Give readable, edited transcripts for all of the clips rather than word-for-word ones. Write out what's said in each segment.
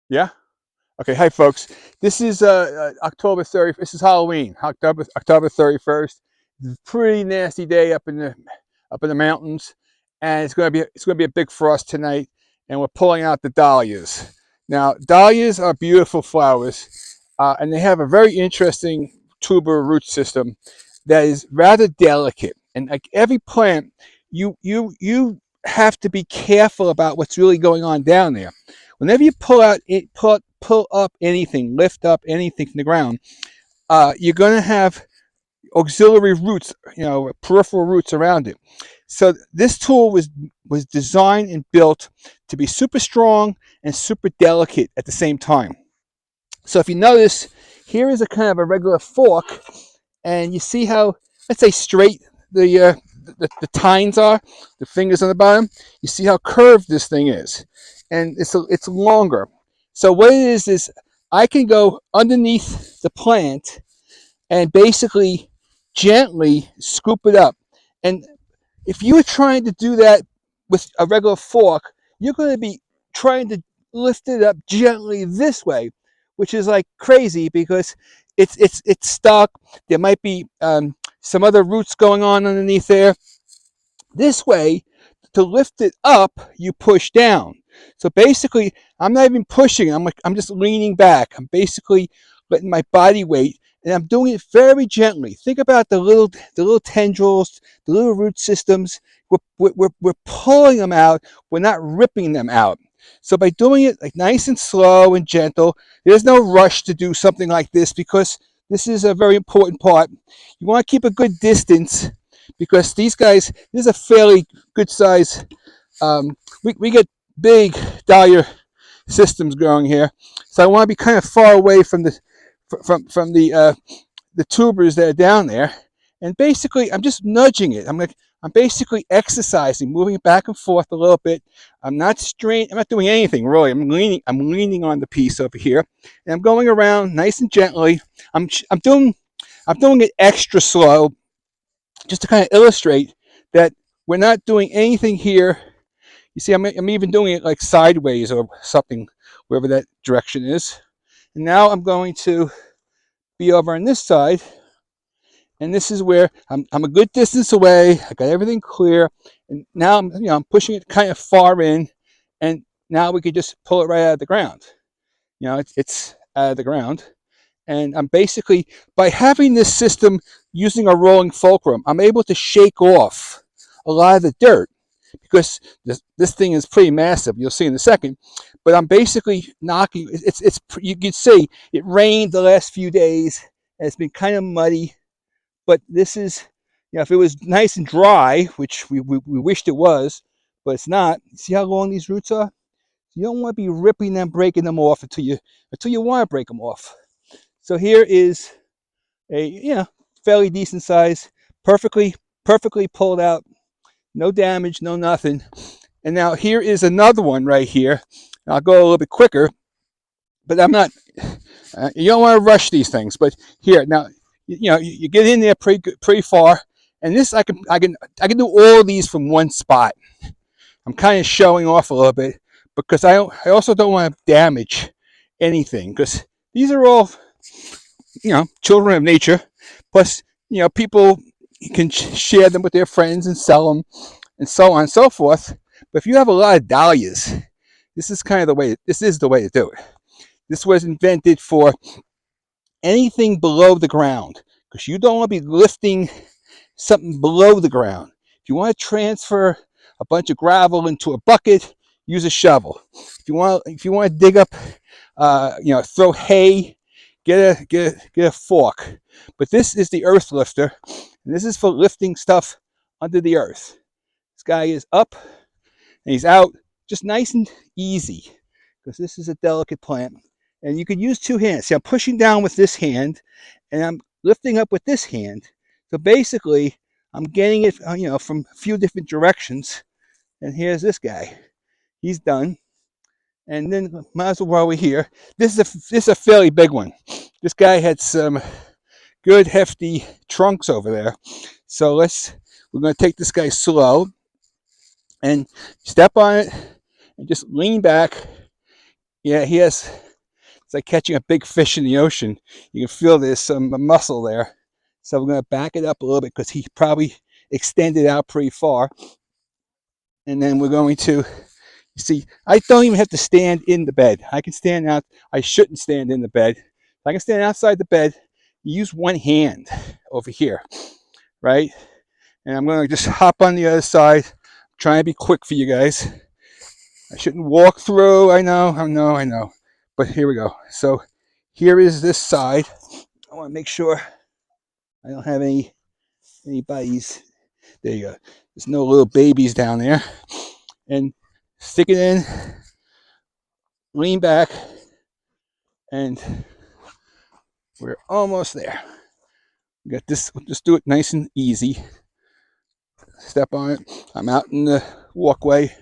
Yeah. Okay. Hi, folks. This is October 30th. This is Halloween. October 31st. It's a pretty nasty day up in the mountains, and it's gonna be a big frost tonight. And we're pulling out the dahlias. Now, dahlias are beautiful flowers, and they have a very interesting tuber root system that is rather delicate. And like every plant, you have to be careful about what's really going on down there. Whenever you pull up anything, lift up anything from the ground, you're going to have auxiliary roots, peripheral roots around it. So this tool was designed and built to be super strong and super delicate at the same time. So if you notice, here is a kind of a regular fork, and you see how, let's say, straight the tines are, the fingers on the bottom. You see how curved this thing is, and it's longer. So what it is I can go underneath the plant and basically gently scoop it up. And if you were trying to do that with a regular fork, you're going to be trying to lift it up gently this way, which is like crazy because it's stuck. There might be some other roots going on underneath there. This way, to lift it up, you push down. So basically, I'm not even pushing. I'm just leaning back. I'm basically letting my body weight, and I'm doing it very gently. Think about the little tendrils, the little root systems. We're pulling them out. We're not ripping them out. So by doing it like nice and slow and gentle, there's no rush to do something like this because this is a very important part. You want to keep a good distance because these guys, this is a fairly good size. We get big dahlia systems growing here, so I want to be kind of far away from the tubers that are down there. And basically, I'm just nudging it. I'm basically exercising, moving it back and forth a little bit. I'm not strain. I'm not doing anything really. I'm leaning on the piece over here, and I'm going around nice and gently. I'm doing it extra slow just to kind of illustrate that we're not doing anything here. You see, I'm even doing it like sideways or something, wherever that direction is. And now I'm going to be over on this side, and this is where I'm a good distance away. I got everything clear, and now I'm pushing it kind of far in, and now we could just pull it right out of the ground. It's out of the ground, and I'm basically, by having this system using a rolling fulcrum, I'm able to shake off a lot of the dirt because this thing is pretty massive. You'll see in a second. But I'm basically knocking. It's you can see it rained the last few days, and it's been kind of muddy. But this is, if it was nice and dry, which we wished it was, but it's not. See how long these roots are? You don't want to be ripping them, breaking them off until you want to break them off. So here is a fairly decent size, perfectly pulled out, no damage, no nothing. And now here is another one right here. I'll go a little bit quicker, but I'm not. You don't want to rush these things. But here now, you get in there pretty far, and this I can do all of these from one spot. I'm kind of showing off a little bit because I also don't want to damage anything because these are all children of nature. Plus, people can share them with their friends and sell them, and so on and so forth. But if you have a lot of dahlias, this is kind of the way. This is the way to do it. This was invented for anything below the ground because you don't want to be lifting something below the ground. If you want to transfer a bunch of gravel into a bucket, use a shovel. If you want to dig up, throw hay, get a fork. But this is the earth lifter, and this is for lifting stuff under the earth. This guy is up and he's out, just nice and easy, because this is a delicate plant. And you could use two hands. See, I'm pushing down with this hand, and I'm lifting up with this hand. So basically, I'm getting it, from a few different directions. And here's this guy. He's done. And then might as well while we're here. This is a fairly big one. This guy had some good hefty trunks over there. So we're going to take this guy slow and step on it and just lean back. Yeah, he has. It's like catching a big fish in the ocean. You can feel there's some muscle there. So we're going to back it up a little bit because he probably extended out pretty far. And then we're going to, you see, I don't even have to stand in the bed. I can stand out. I shouldn't stand in the bed. I can stand outside the bed. Use one hand over here, right? And I'm going to just hop on the other side. Trying to be quick for you guys. I shouldn't walk through. I know. But here we go. So here is this side. I want to make sure I don't have any buddies. There you go. There's no little babies down there. And stick it in. Lean back. And we're almost there. We got this. We'll just do it nice and easy. Step on it. I'm out in the walkway.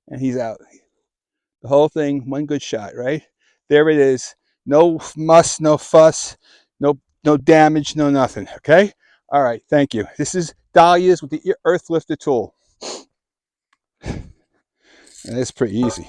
And he's out. The whole thing, one good shot, right? There it is. No muss, no fuss, no damage, no nothing. Okay? All right, thank you. This is Dahlia's with the Earth Lifter tool. And it's pretty easy.